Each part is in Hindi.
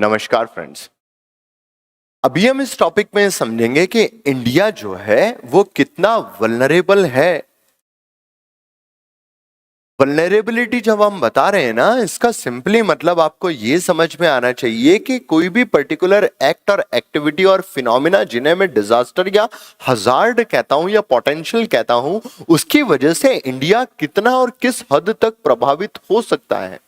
नमस्कार फ्रेंड्स। अभी हम इस टॉपिक में समझेंगे कि इंडिया जो है वो कितना वल्नरेबल है। वल्नरेबिलिटी जब हम बता रहे हैं ना, इसका सिंपली मतलब आपको ये समझ में आना चाहिए कि कोई भी पर्टिकुलर एक्ट और एक्टिविटी और फिनोमिना जिन्हें मैं डिजास्टर या हजार्ड कहता हूं या पोटेंशियल कहता हूं, उसकी वजह से इंडिया कितना और किस हद तक प्रभावित हो सकता है।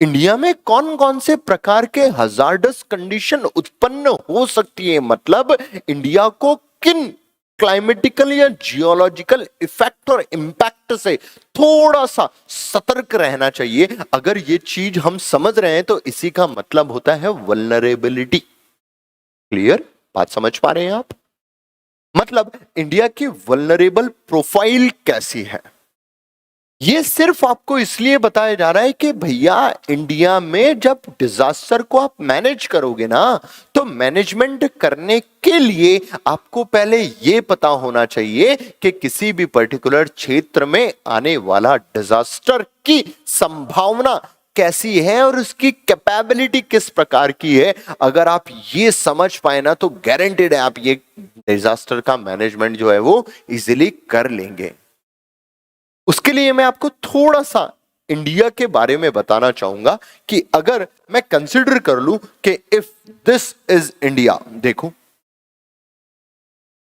इंडिया में कौन कौन से प्रकार के हजार्डस कंडीशन उत्पन्न हो सकती है, मतलब इंडिया को किन क्लाइमेटिकल या जियोलॉजिकल इफेक्ट और इंपैक्ट से थोड़ा सा सतर्क रहना चाहिए। अगर ये चीज हम समझ रहे हैं तो इसी का मतलब होता है वल्नरेबिलिटी। क्लियर बात समझ पा रहे हैं आप? मतलब इंडिया की वल्नरेबल प्रोफाइल कैसी है, ये सिर्फ आपको इसलिए बताया जा रहा है कि भैया इंडिया में जब डिजास्टर को आप मैनेज करोगे ना, तो मैनेजमेंट करने के लिए आपको पहले ये पता होना चाहिए कि किसी भी पर्टिकुलर क्षेत्र में आने वाला डिजास्टर की संभावना कैसी है और उसकी कैपेबिलिटी किस प्रकार की है। अगर आप ये समझ पाए ना तो गारंटेड है आप ये डिजास्टर का मैनेजमेंट जो है वो इजीली कर लेंगे। उसके लिए मैं आपको थोड़ा सा इंडिया के बारे में बताना चाहूंगा कि अगर मैं कंसिडर कर लूं कि इफ दिस इज इंडिया, देखो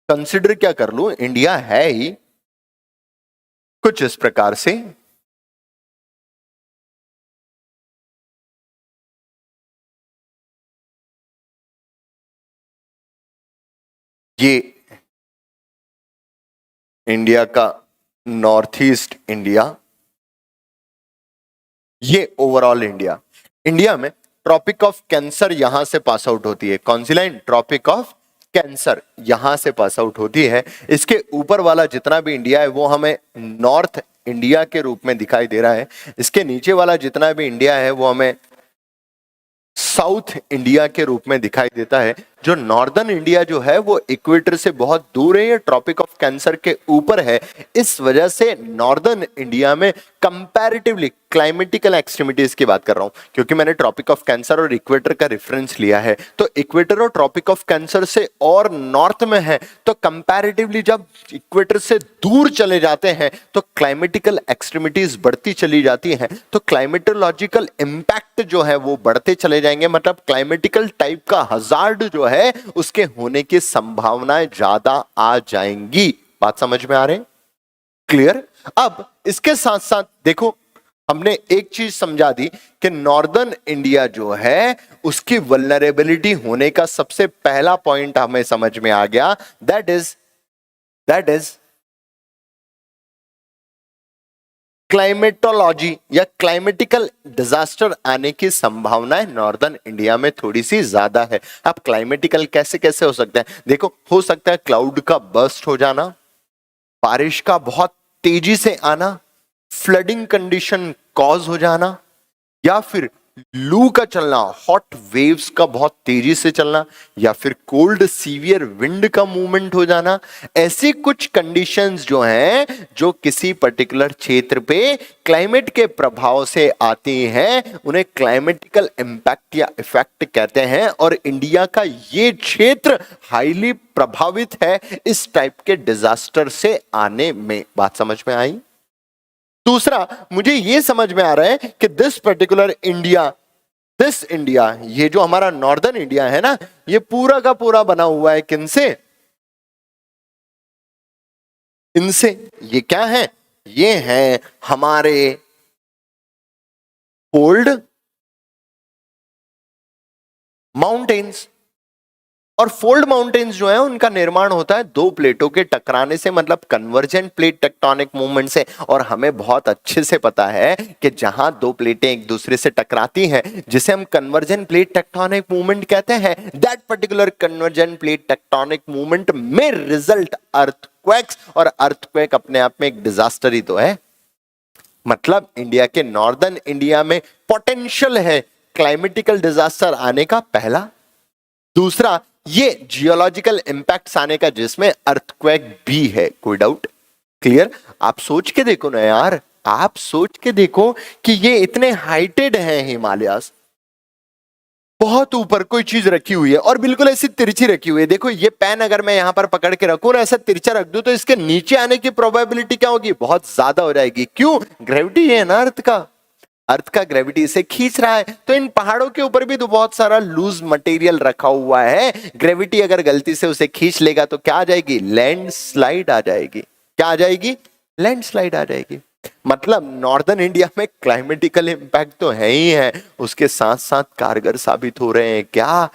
कंसिडर क्या कर लूं, इंडिया है ही कुछ इस प्रकार से। ये इंडिया का नॉर्थ ईस्ट इंडिया, ये ओवरऑल इंडिया। इंडिया में ट्रॉपिक ऑफ कैंसर यहां से पास आउट होती है। कौन सी लाइन? ट्रॉपिक ऑफ कैंसर यहां से पास आउट होती है। इसके ऊपर वाला जितना भी इंडिया है वो हमें नॉर्थ इंडिया के रूप में दिखाई दे रहा है। इसके नीचे वाला जितना भी इंडिया है वो हमें साउथ इंडिया के रूप में दिखाई देता है। जो नॉर्दर्न इंडिया जो है वो इक्वेटर से बहुत दूर है, ये ट्रॉपिक ऑफ कैंसर के ऊपर है। इस वजह से नॉर्दर्न इंडिया में कंपैरेटिवली क्लाइमेटिकल एक्सट्रीमिटीज की बात कर रहा हूं, क्योंकि मैंने ट्रॉपिक ऑफ कैंसर और इक्वेटर का रेफरेंस लिया है। तो इक्वेटर और ट्रॉपिक ऑफ कैंसर से और नॉर्थ में है, तो कंपैरेटिवली जब इक्वेटर से दूर चले जाते हैं तो क्लाइमेटिकल एक्सट्रीमिटीज बढ़ती चली जाती हैं। तो क्लाइमेटोलॉजिकल इंपैक्ट जो है वो बढ़ते चले जाएंगे, मतलब क्लाइमेटिकल टाइप का हजार्ड जो है उसके होने की संभावनाएं ज्यादा आ जाएंगी। बात समझ में आ रहे? क्लियर? अब इसके साथ साथ देखो, हमने एक चीज समझा दी कि नॉर्दर्न इंडिया जो है उसकी वल्नरेबिलिटी होने का सबसे पहला पॉइंट हमें समझ में आ गया। दैट इज क्लाइमेटोलॉजी या क्लाइमेटिकल डिजास्टर आने की संभावनाएं नॉर्दर्न इंडिया में थोड़ी सी ज्यादा है। अब क्लाइमेटिकल कैसे कैसे हो सकता है? देखो, हो सकता है क्लाउड का बर्स्ट हो जाना, बारिश का बहुत तेजी से आना, फ्लडिंग कंडीशन कॉज हो जाना, या फिर लू का चलना, हॉट वेव्स का बहुत तेजी से चलना, या फिर कोल्ड सीवियर विंड का मूवमेंट हो जाना। ऐसी कुछ कंडीशंस जो हैं जो किसी पर्टिकुलर क्षेत्र पे क्लाइमेट के प्रभाव से आती हैं, उन्हें क्लाइमेटिकल इंपैक्ट या इफेक्ट कहते हैं। और इंडिया का ये क्षेत्र हाईली प्रभावित है इस टाइप के डिजास्टर से आने में। बात समझ में आई? दूसरा, मुझे यह समझ में आ रहा है कि दिस पर्टिकुलर इंडिया, ये जो हमारा नॉर्दर्न इंडिया है ना, ये पूरा का पूरा बना हुआ है किनसे? इनसे। ये क्या है? ये हैं हमारे कोल्ड माउंटेन्स। और फोल्ड माउंटेन्स जो है उनका निर्माण होता है दो प्लेटों के टकराने से, मतलब कन्वर्जेंट प्लेट टेक्टोनिक मूवमेंट से। और हमें बहुत अच्छे से पता है कि जहां दो प्लेटें एक दूसरे से टकराती हैं, जिसे हम कन्वर्जेंट प्लेट टेक्टोनिक मूवमेंट कहते हैं, that particular convergent plate tectonic movement में रिजल्ट अर्थक्वेक्स। और अर्थक्वेक अपने आप में एक डिजास्टर ही तो है। मतलब इंडिया के नॉर्दर्न इंडिया में पोटेंशियल है क्लाइमेटिकल डिजास्टर आने का, पहला। दूसरा, ये जियोलॉजिकल इंपैक्ट्स आने का, जिसमें अर्थक्वेक भी है, कोई डाउट? क्लियर? आप सोच के देखो ना यार, आप सोच के देखो कि ये इतने हाइटेड हैं हिमालयास, बहुत ऊपर कोई चीज रखी हुई है और बिल्कुल ऐसी तिरछी रखी हुई है। देखो ये पेन अगर मैं यहां पर पकड़ के रखूं ना, ऐसा तिरछा रख दूं, तो इसके नीचे आने की प्रोबेबिलिटी क्या होगी? बहुत ज्यादा हो जाएगी। क्यों? ग्रेविटी है ना अर्थ का, अर्थ का ग्रेविटी इसे खींच रहा है। तो इन पहाड़ों के ऊपर भी तो बहुत सारा लूज मटेरियल रखा हुआ है। ग्रेविटी अगर गलती से उसे खींच लेगा तो क्या आ जाएगी? लैंडस्लाइड आ जाएगी। क्या आ जाएगी? लैंडस्लाइड आ जाएगी। मतलब नॉर्दर्न इंडिया में क्लाइमेटिकल इम्पैक्ट तो है ही है, उसके साथ साथ कारगर साबित हो रहे हैं क्या?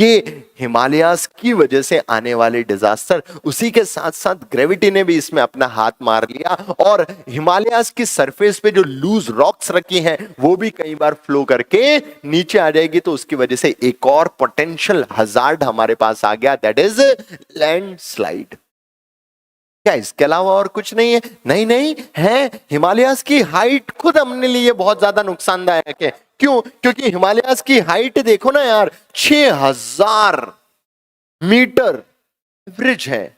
ये हिमालयास की वजह से आने वाले डिजास्टर, उसी के साथ साथ ग्रेविटी ने भी इसमें अपना हाथ मार लिया और हिमालयास की सरफेस पे जो लूज रॉक्स रखी हैं वो भी कई बार फ्लो करके नीचे आ जाएगी। तो उसकी वजह से एक और पोटेंशियल हजार्ड हमारे पास आ गया, दैट इज लैंडस्लाइड। क्या इसके अलावा और कुछ नहीं है? नहीं नहीं है। हिमालयास की हाइट खुद अपने लिए बहुत ज्यादा नुकसानदायक है। क्यों? क्योंकि हिमालयास की हाइट देखो ना यार, 6000 मीटर एवरेज है।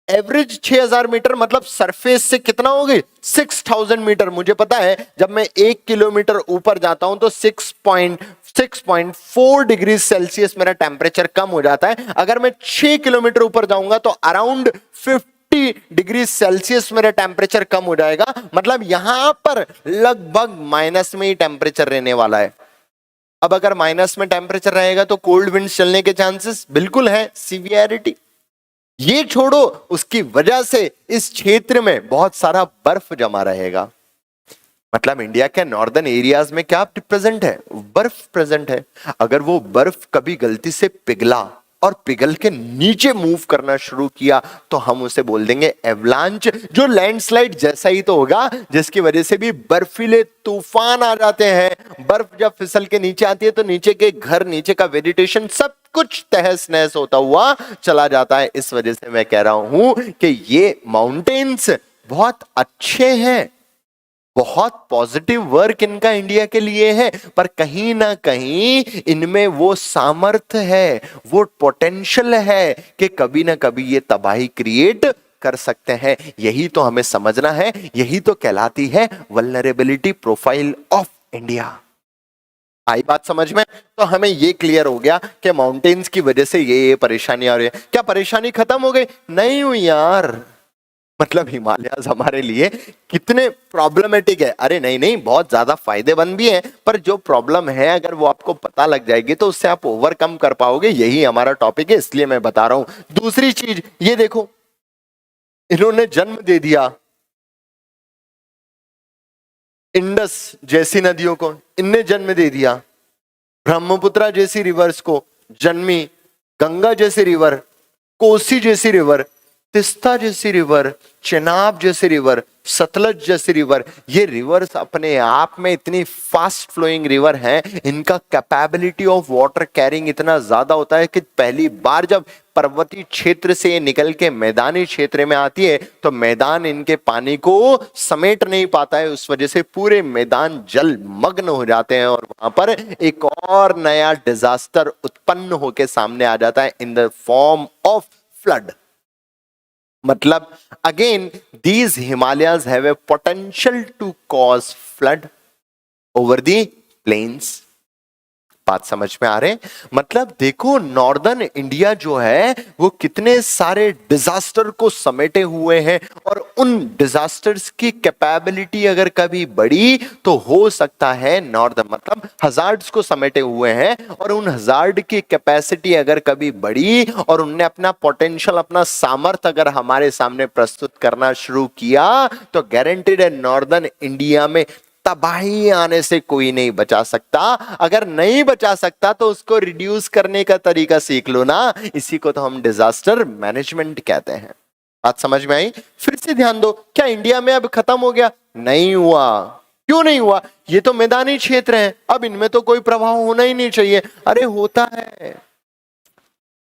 एवरेज 6000 मीटर मतलब सरफेस से कितना हो गई? 6000 मीटर। मुझे पता है जब मैं 1 किलोमीटर ऊपर जाता हूं तो 6.4 डिग्री सेल्सियस मेरा टेम्परेचर कम हो जाता है। अगर मैं 6 किलोमीटर ऊपर जाऊंगा तो अराउंड 50 डिग्री सेल्सियस मेरा टेम्परेचर कम हो जाएगा। मतलब यहां पर लगभग माइनस में ही टेम्परेचर रहने वाला है। अब अगर माइनस में टेम्परेचर रहेगा तो कोल्ड विंड चलने के चांसेस बिल्कुल है। सीवियरिटी ये छोड़ो, उसकी वजह से इस क्षेत्र में बहुत सारा बर्फ जमा रहेगा। मतलब इंडिया के नॉर्दर्न एरियाज में क्या प्रेजेंट है? बर्फ प्रेजेंट है। अगर वो बर्फ कभी गलती से पिघला और पिघल के नीचे मूव करना शुरू किया तो हम उसे बोल देंगे एवलांच, जो लैंडस्लाइड जैसा ही तो होगा, जिसकी वजह से भी बर्फीले तूफान आ जाते हैं। बर्फ जब फिसल के नीचे आती है तो नीचे के घर, नीचे का वेजिटेशन सब कुछ तहस नहस होता हुआ चला जाता है। इस वजह से मैं कह रहा हूं कि ये माउंटेन्स बहुत अच्छे हैं, बहुत पॉजिटिव वर्क इनका इंडिया के लिए है, पर कहीं ना कहीं इनमें वो सामर्थ्य है, वो पोटेंशियल है कि कभी ना कभी ये तबाही क्रिएट कर सकते हैं। यही तो हमें समझना है, यही तो कहलाती है वल्नरेबिलिटी प्रोफाइल ऑफ इंडिया। आई बात समझ में? तो हमें ये क्लियर हो गया कि माउंटेन्स की वजह से ये परेशानी आ रही है। क्या परेशानी खत्म हो गई? नहीं हुई यार। मतलब हिमालयाज हमारे लिए कितने प्रॉब्लमेटिक है। अरे नहीं नहीं, बहुत ज्यादा फायदेमंद भी है, पर जो प्रॉब्लम है अगर वो आपको पता लग जाएगी तो उससे आप ओवरकम कर पाओगे। यही हमारा टॉपिक है, इसलिए मैं बता रहा हूं। दूसरी चीज ये देखो, इन्होंने जन्म दे दिया इंडस जैसी नदियों को, इनने जन्म दे दिया ब्रह्मपुत्रा जैसी रिवर्स को, जन्मी गंगा जैसी रिवर, कोसी जैसी रिवर, तिस्ता जैसी रिवर, चेनाब जैसी रिवर, सतलज जैसी रिवर। ये रिवर्स अपने आप में इतनी फास्ट फ्लोइंग रिवर हैं, इनका कैपेबिलिटी ऑफ वाटर कैरिंग इतना ज्यादा होता है कि पहली बार जब पर्वतीय क्षेत्र से निकल के मैदानी क्षेत्र में आती है तो मैदान इनके पानी को समेट नहीं पाता है। उस वजह से पूरे मैदान जल मग्न हो जाते हैं और वहां पर एक और नया डिजास्टर उत्पन्न होकर सामने आ जाता है in the form of flood. मतलब again these Himalayas have a potential to cause flood over the plains। बात समझ में आ रहे हैं? मतलब देखो नॉर्दर्न इंडिया जो है वो कितने सारे डिजास्टर को समेटे हुए हैं और उन डिजास्टर्स की कैपेबिलिटी अगर कभी बढ़ी तो हो सकता है नॉर्दर्न, मतलब हजार्ड्स को समेटे हुए हैं और उन हजार्ड की कैपेसिटी अगर कभी बढ़ी और उनने अपना पोटेंशियल, अपना सामर्थ्य अगर हमारे सामने प्रस्तुत करना शुरू किया तो गारंटीड है नॉर्दर्न इंडिया में तबाही आने से कोई नहीं बचा सकता। अगर नहीं बचा सकता तो उसको रिड्यूस करने का तरीका सीख लो ना। इसी को तो हम डिजास्टर मैनेजमेंट कहते हैं। बात समझ में आई? फिर से ध्यान दो, क्या इंडिया में अब खत्म हो गया? नहीं हुआ। क्यों नहीं हुआ? ये तो मैदानी क्षेत्र है, अब इनमें तो कोई प्रभाव होना ही नहीं चाहिए। अरे होता है,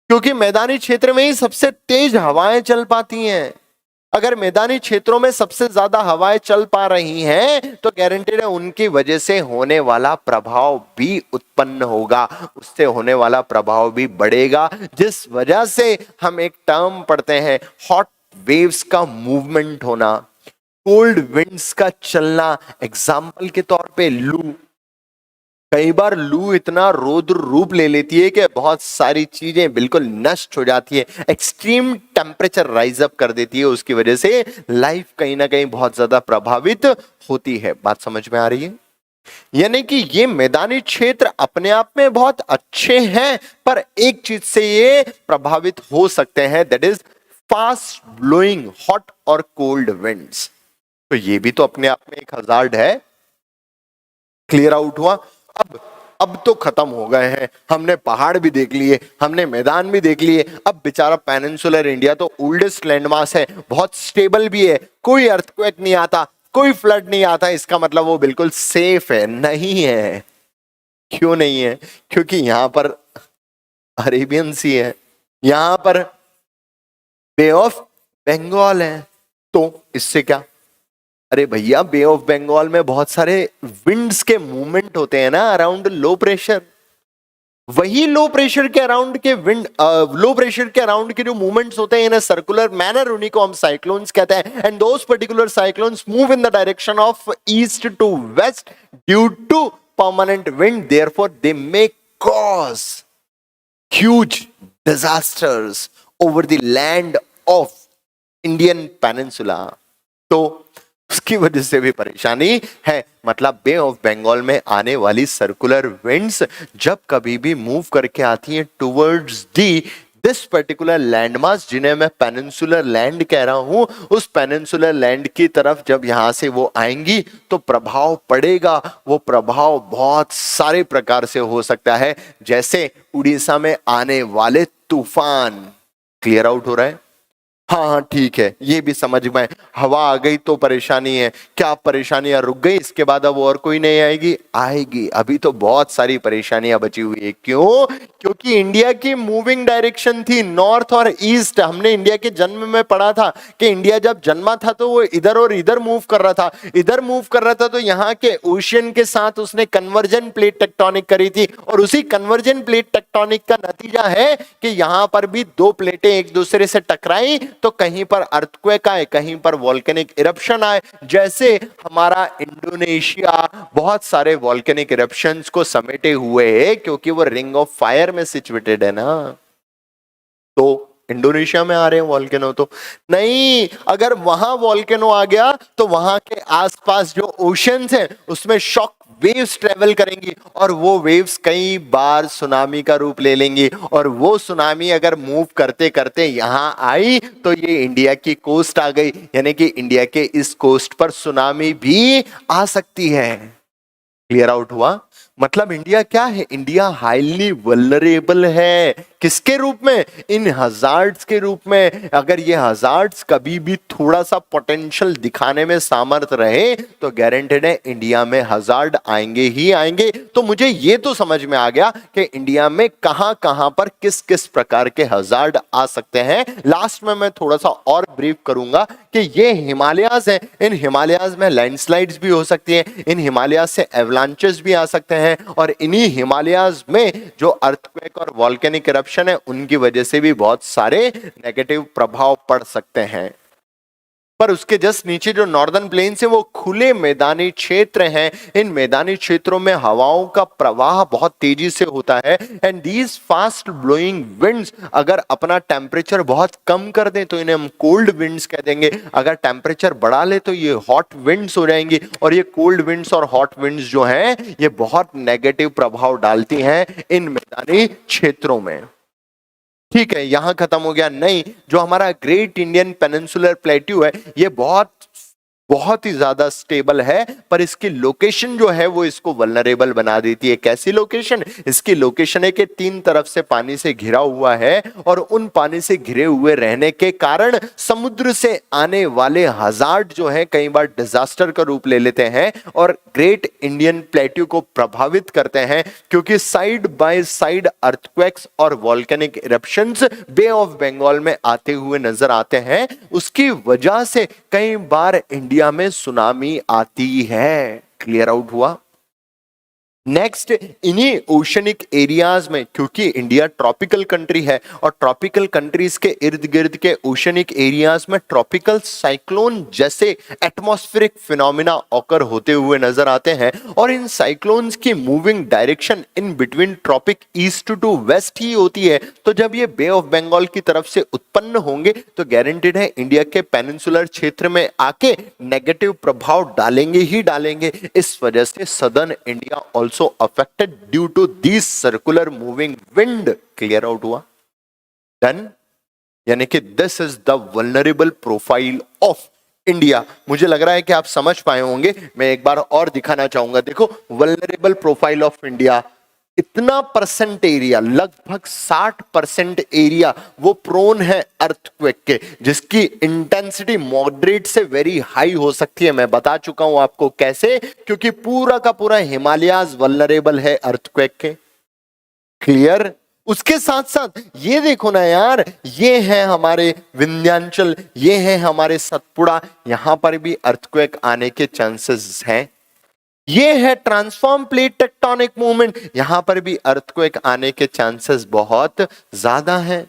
क्योंकि मैदानी क्षेत्र में ही सबसे तेज हवाएं चल पाती हैं। अगर मैदानी क्षेत्रों में सबसे ज्यादा हवाएं चल पा रही हैं तो गारंटीड है उनकी वजह से होने वाला प्रभाव भी उत्पन्न होगा, उससे होने वाला प्रभाव भी बढ़ेगा, जिस वजह से हम एक टर्म पढ़ते हैं हॉट वेव्स का मूवमेंट होना, कोल्ड विंड्स का चलना। एग्जाम्पल के तौर पे लू, कई बार लू इतना रौद्र रूप ले लेती है कि बहुत सारी चीजें बिल्कुल नष्ट हो जाती है, एक्सट्रीम टेम्परेचर राइज अप कर देती है, उसकी वजह से लाइफ कहीं ना कहीं बहुत ज्यादा प्रभावित होती है। बात समझ में आ रही है? यानी कि ये मैदानी क्षेत्र अपने आप में बहुत अच्छे हैं, पर एक चीज से ये प्रभावित हो सकते हैं, that is fast blowing hot और कोल्ड विंड्स। तो ये भी तो अपने आप में एक हजार्ड है। क्लियर आउट हुआ? अब तो खत्म हो गए हैं, हमने पहाड़ भी देख लिए, हमने मैदान भी देख लिए। अब बेचारा पेनिनसुलर इंडिया तो ओल्डेस्ट लैंडमास है, बहुत स्टेबल भी है, कोई अर्थक्वेक नहीं आता, कोई फ्लड नहीं आता, इसका मतलब वो बिल्कुल सेफ है? नहीं है। क्यों नहीं है? क्योंकि यहां पर अरेबियन सी है, यहां पर बे ऑफ बंगाल है। तो इससे क्या? अरे भैया, बे ऑफ बंगाल में बहुत सारे विंड्स के मूवमेंट होते हैं ना अराउंड लो प्रेशर। वही लो प्रेशर के अराउंड के विंड, लो प्रेशर के अराउंड के जो मूवमेंट्स होते हैं इन अ सर्कुलर मैनर, उन्हीं को हम साइक्लोन्स कहते हैं। And those particular cyclones move in the direction of east to west due to permanent wind, therefore they may cause huge disasters over the land of Indian peninsula. तो उसकी वजह से भी परेशानी है। मतलब बे ऑफ बंगाल में आने वाली सर्कुलर विंड्स जब कभी भी मूव करके आती हैं towards the this particular landmass, जिन्हें मैं पेनिनसुलर लैंड कह रहा हूं, उस पेनिनसुलर लैंड की तरफ जब यहां से वो आएंगी तो प्रभाव पड़ेगा। वो प्रभाव बहुत सारे प्रकार से हो सकता है, जैसे उड़ीसा में आने वाले तूफान। क्लियर आउट हो रहा है? हाँ हाँ ठीक है, ये भी समझ में। हवा आ गई तो परेशानी है, क्या परेशानियां रुक गई इसके बाद अब और कोई नहीं आएगी? आएगी, अभी तो बहुत सारी परेशानियां बची हुई है। क्यों? क्योंकि इंडिया की मूविंग डायरेक्शन थी नॉर्थ और ईस्ट। हमने इंडिया के जन्म में पढ़ा था कि इंडिया जब जन्मा था तो वो इधर और इधर मूव कर रहा था, इधर मूव कर रहा था, तो यहाँ के ओशियन के साथ उसने कन्वर्जन प्लेट टेक्टोनिक करी थी, और उसी कन्वर्जन प्लेट टेक्टोनिक का नतीजा है कि यहाँ पर भी दो प्लेटें एक दूसरे से टकराई तो कहीं पर अर्थक्वेक आए, कहीं पर वॉल्केनिक इरप्शन आए। जैसे हमारा इंडोनेशिया बहुत सारे वॉल्केनिक इरप्शंस को समेटे हुए है, क्योंकि वो रिंग ऑफ फायर में सिचुएटेड है ना। तो इंडोनेशिया में आ रहे हैं वॉल्केनो तो नहीं, अगर वहां वॉल्केनो आ गया तो वहां के आसपास जो ओशंस हैं उसमें शॉक वेव्स ट्रेवल करेंगी, और वो वेव्स कई बार सुनामी का रूप ले लेंगी, और वो सुनामी अगर मूव करते करते यहां आई तो ये इंडिया की कोस्ट आ गई, यानी कि इंडिया के इस कोस्ट पर सुनामी भी आ सकती है। क्लियर आउट हुआ? मतलब इंडिया क्या है? इंडिया हाईली वल्नरेबल है। किसके रूप में? इन हजार्ड्स के रूप में। अगर ये हजार्ड्स कभी भी थोड़ा सा पोटेंशियल दिखाने में सामर्थ रहे तो गारंटेड है इंडिया में हजार्ड आएंगे ही आएंगे। तो मुझे ये तो समझ में आ गया कि इंडिया में कहां कहां पर किस किस प्रकार के हजार्ड आ सकते हैं। लास्ट में मैं थोड़ा सा और ब्रीफ करूंगा कि ये हिमालयाज हैं, इन हिमालयाज में लैंडस्लाइड्स भी हो सकती हैं, इन हिमालयाज से एवलांचेस भी आ सकते हैं, और इन्हीं हिमालयाज में जो अर्थक्वेक और वॉल्केनिक इरप्शन है उनकी वजह से भी बहुत सारे नेगेटिव प्रभाव पड़ सकते हैं। पर उसके जस्ट नीचे जो नॉर्दर्न प्लेन्स है वो खुले मैदानी क्षेत्र हैं। इन मैदानी क्षेत्रों में हवाओं का प्रवाह बहुत तेजी से होता है, and these fast blowing winds अगर अपना टेम्परेचर बहुत कम कर दें तो इन्हें हम कोल्ड विंड्स कह देंगे, अगर टेम्परेचर बढ़ा ले तो ये हॉट विंड्स हो जाएंगी। और ये कोल्ड विंड्स और हॉट विंड्स जो हैं ये बहुत नेगेटिव प्रभाव डालती हैं इन मैदानी क्षेत्रों में। ठीक है, यहां खत्म हो गया? नहीं, जो हमारा ग्रेट इंडियन पेनिनसुलर प्लेट्यू है ये बहुत ही ज्यादा स्टेबल है, पर इसकी लोकेशन जो है वो इसको वल्नरेबल बना देती है। कैसी लोकेशन? इसकी लोकेशन है कि तीन तरफ से पानी से घिरा हुआ है, और उन पानी से घिरे हुए रहने के कारण समुद्र से आने वाले हजार्ड जो है कई बार डिजास्टर का रूप ले लेते हैं और ग्रेट इंडियन प्लेट्यू को प्रभावित करते हैं, क्योंकि साइड बाय साइड अर्थक्वेक्स और volcanic eruptions bay of Bengal में आते हुए नजर आते हैं। उसकी वजह से कई बार इंडिया में सुनामी आती है। क्लियर आउट हुआ? नेक्स्ट, इन्हीं ओशनिक एरियाज में, क्योंकि इंडिया ट्रॉपिकल कंट्री है और ट्रॉपिकल कंट्रीज के इर्द गिर्द के ओशनिक एरियाज में ट्रॉपिकल साइक्लोन जैसे एटमॉस्फेरिक फिनोमिना ऑकर होते हुए नजर आते हैं और इन साइक्लोन्स की moving direction in between tropic east to west ही होती है। तो जब ये बे ऑफ बंगाल की तरफ से उत्पन्न होंगे तो गारंटेड है इंडिया के पेनिनसुलर क्षेत्र में आके नेगेटिव प्रभाव डालेंगे ही डालेंगे। इस वजह से southern India also affected due to these circular moving wind। Clear out हुआ? डन? यानी कि this is the vulnerable profile of India. मुझे लग रहा है कि आप समझ पाए होंगे, मैं एक बार और दिखाना चाहूंगा। देखो, वल्नरेबल प्रोफाइल ऑफ इंडिया, इतना परसेंट एरिया, लगभग 60% एरिया वो प्रोन है अर्थक्वेक के, जिसकी इंटेंसिटी मॉडरेट से वेरी हाई हो सकती है। मैं बता चुका हूं आपको कैसे, क्योंकि पूरा का पूरा हिमालयाज वल्नरेबल है अर्थक्वेक के। क्लियर? उसके साथ साथ ये देखो ना यार, ये है हमारे विंध्याचल, ये है हमारे सतपुड़ा, यहां पर भी अर्थक्वेक आने के चांसेस हैं। ये है ट्रांसफॉर्म प्लेट टेक्टोनिक मूवमेंट, यहां पर भी अर्थक्वेक आने के चांसेस बहुत ज्यादा हैं।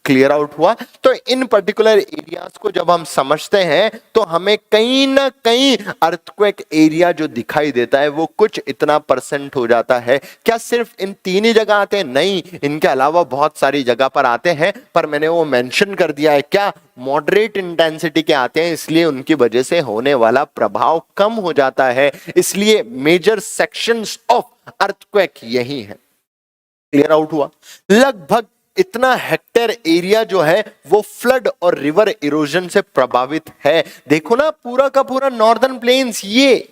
क्लियर आउट हुआ? तो इन पर्टिकुलर एरियाज को जब हम समझते हैं तो हमें कहीं ना कहीं अर्थक्वेक एरिया जो दिखाई देता है वो कुछ इतना परसेंट हो जाता है। क्या सिर्फ इन तीन ही जगह आते हैं? नहीं, इनके अलावा बहुत सारी जगह पर आते हैं, पर मैंने वो मेंशन कर दिया है क्या, मॉडरेट इंटेंसिटी के आते हैं, इसलिए उनकी वजह से होने वाला प्रभाव कम हो जाता है। इसलिए मेजर सेक्शंस ऑफ अर्थक्वेक यही है। क्लियर आउट हुआ? लगभग इतना हेक्टेयर एरिया जो है वो फ्लड और रिवर इरोजन से प्रभावित है। देखो ना, पूरा का पूरा नॉर्दर्न प्लेन्स, ये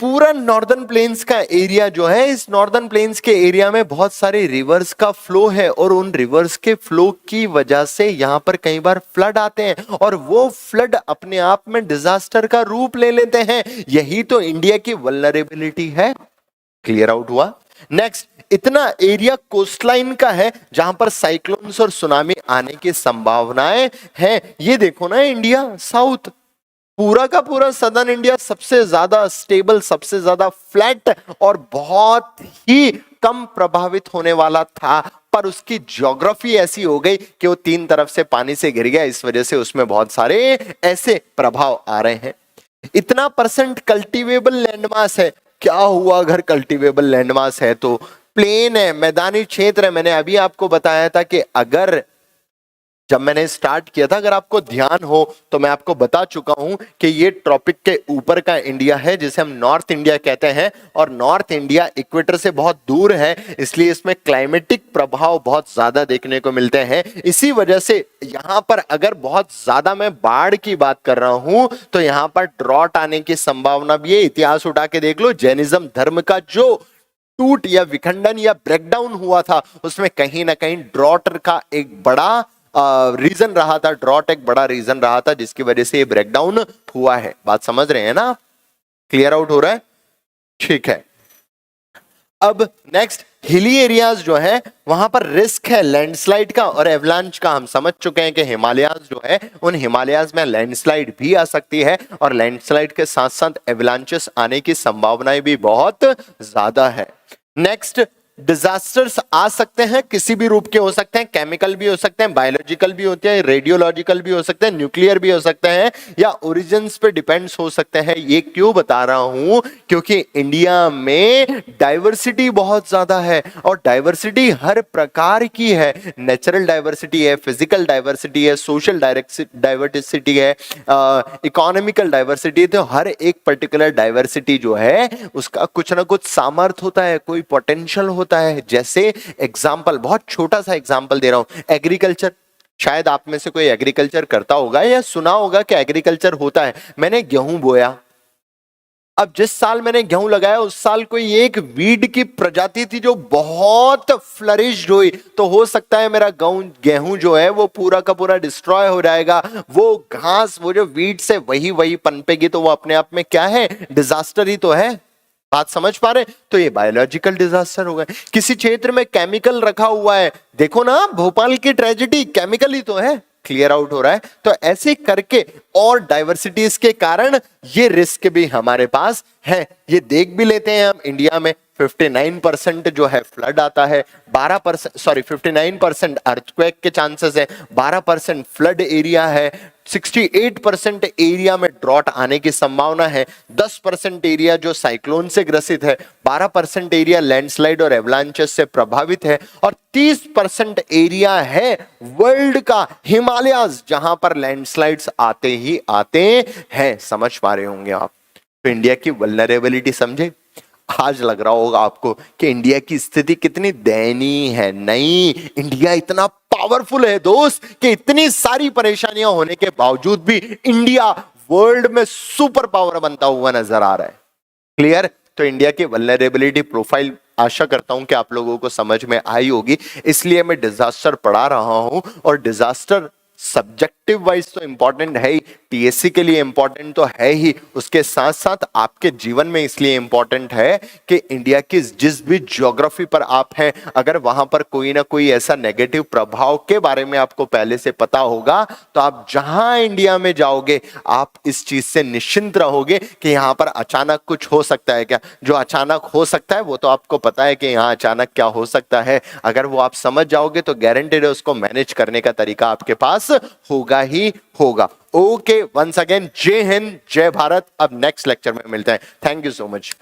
पूरा नॉर्दर्न प्लेन्स का एरिया जो है, इस नॉर्दर्न प्लेन्स के एरिया में बहुत सारे रिवर्स का फ्लो है और उन रिवर्स के फ्लो की वजह से यहां पर कई बार फ्लड आते हैं और वो फ्लड अपने आप में डिजास्टर का रूप ले लेते हैं। यही तो इंडिया की वल्नरेबिलिटी है। क्लियर आउट हुआ? नेक्स्ट, इतना एरिया कोस्टलाइन का है जहां पर साइक्लोन्स और सुनामी आने की संभावनाएं हैं। ये देखो ना, इंडिया साउथ, पूरा का पूरा सदर्न इंडिया सबसे ज्यादा स्टेबल, सबसे ज्यादा फ्लैट और बहुत ही कम प्रभावित होने वाला था, पर उसकी ज्योग्राफी ऐसी हो गई कि वो तीन तरफ से पानी से घिर गया। इस वजह से उसमें बहुत सारे ऐसे प्रभाव आ रहे हैं। इतना परसेंट कल्टीवेबल लैंडमास है। क्या हुआ अगर कल्टीवेबल लैंडमास है? तो प्लेन है, मैदानी क्षेत्र है। मैंने अभी आपको बताया था कि अगर जब मैंने स्टार्ट किया था, अगर आपको ध्यान हो तो मैं आपको बता चुका हूं कि ये ट्रॉपिक के ऊपर का इंडिया है जिसे हम नॉर्थ इंडिया कहते हैं और नॉर्थ इंडिया इक्वेटर से बहुत दूर है, इसलिए इसमें क्लाइमेटिक प्रभाव बहुत ज्यादा देखने को मिलते हैं। इसी वजह से यहां पर अगर बहुत ज्यादा मैं बाढ़ की बात कर रहा हूं तो यहां पर ड्रॉट आने की संभावना भी है। इतिहास उठा के देख लो, जैनिज्म धर्म का जो टूट या विखंडन या ब्रेकडाउन हुआ था उसमें कहीं ना कहीं ड्रॉट का एक बड़ा रीजन रहा था, ड्रॉट एक बड़ा रीजन रहा था जिसकी वजह से ये ब्रेकडाउन हुआ है। बात समझ रहे हैं ना? क्लियर आउट हो रहा है? ठीक है। अब नेक्स्ट, हिली एरियाज जो है वहां पर रिस्क है लैंडस्लाइड का और एवलांच का। हम समझ चुके हैं कि हिमालयाज जो है, उन हिमालयाज में लैंडस्लाइड भी आ सकती है और लैंडस्लाइड के साथ साथ एवलांचेस आने की संभावनाएं भी बहुत ज्यादा है। नेक्स्ट, डिजास्टर्स आ सकते हैं, किसी भी रूप के हो सकते हैं, केमिकल भी हो सकते हैं, बायोलॉजिकल भी होते हैं, रेडियोलॉजिकल भी हो सकते हैं, न्यूक्लियर भी हो सकते हैं या ओरिजिन्स पे डिपेंड्स हो सकते हैं। ये क्यों बता रहा हूं? क्योंकि इंडिया में डाइवर्सिटी बहुत ज्यादा है और डाइवर्सिटी हर प्रकार की है। नेचुरल डाइवर्सिटी है, फिजिकल डाइवर्सिटी है, सोशल डाइवर्सिटी है, इकोनॉमिकल डाइवर्सिटी है। तो हर एक पर्टिकुलर डाइवर्सिटी जो है उसका कुछ ना कुछ सामर्थ्य होता है, कोई पोटेंशियल होता है। जैसे एग्जांपल, बहुत छोटा सा एग्जांपल दे रहा हूं, एग्रीकल्चर। शायद आप में से कोई एग्रीकल्चर करता होगा या सुना होगा कि एग्रीकल्चर होता है। मैंने गेहूं बोया, अब जिस साल मैंने गेहूं लगाया उस साल कोई एक वीड की प्रजाति थी जो बहुत फ्लरिश्ड हुई, तो हो सकता है मेरा गेहूं जो है वो पूरा का पूरा डिस्ट्रॉय हो जाएगा। वो घास, वो जो वीड से वही पनपेगी, तो वो अपने आप में क्या है? डिजास्टर ही तो है। बात समझ पा रहे? तो ये बायोलॉजिकल डिजास्टर हो गए। किसी क्षेत्र में केमिकल रखा हुआ है, देखो ना भोपाल की ट्रेजेडी केमिकल ही तो है। क्लियर आउट हो रहा है। तो ऐसे करके और डाइवर्सिटीज के कारण ये रिस्क भी हमारे पास है। ये देख भी लेते हैं हम, इंडिया में 59% जो है फ्लड आता है, 59% अर्थक्वेक के चांसेस है, 12% फ्लड एरिया है, 68% एरिया में ड्रॉट आने की संभावना है, 10% एरिया जो साइक्लोन से ग्रसित है, 12% एरिया लैंडस्लाइड और एवलांचेस से प्रभावित है, और 30% एरिया है वर्ल्ड का हिमालयाज जहां पर लैंडस्लाइड्स आते ही आते हैं। समझ पा रहे होंगे आप। तो इंडिया की वल्नरेबिलिटी समझे। आज लग रहा होगा आपको कि इंडिया की स्थिति कितनी दयनीय है। नहीं, इंडिया इतना पावरफुल है दोस्त कि इतनी सारी परेशानियां होने के बावजूद भी इंडिया वर्ल्ड में सुपर पावर बनता हुआ नजर आ रहा है। क्लियर। तो इंडिया की वल्नरेबिलिटी प्रोफाइल आशा करता हूं कि आप लोगों को समझ में आई होगी, इसलिए मैं डिजास्टर पढ़ा रहा हूं। और डिजास्टर सब्जेक्टिव वाइज तो इंपॉर्टेंट है ही, टीएससी के लिए इंपॉर्टेंट तो है ही, उसके साथ साथ आपके जीवन में इसलिए इंपॉर्टेंट है कि इंडिया की जिस भी ज्योग्राफी पर आप हैं, अगर वहां पर कोई ना कोई ऐसा नेगेटिव प्रभाव के बारे में आपको पहले से पता होगा तो आप जहां इंडिया में जाओगे आप इस चीज से निश्चिंत रहोगे कि यहां पर अचानक कुछ हो सकता है क्या। जो अचानक हो सकता है वो तो आपको पता है कि यहां अचानक क्या हो सकता है, अगर वो आप समझ जाओगे तो गारंटेड है उसको मैनेज करने का तरीका आपके पास होगा ही होगा। ओके, वंस अगेन जय हिंद, जय भारत। अब नेक्स्ट लेक्चर में मिलते हैं। Thank you so much.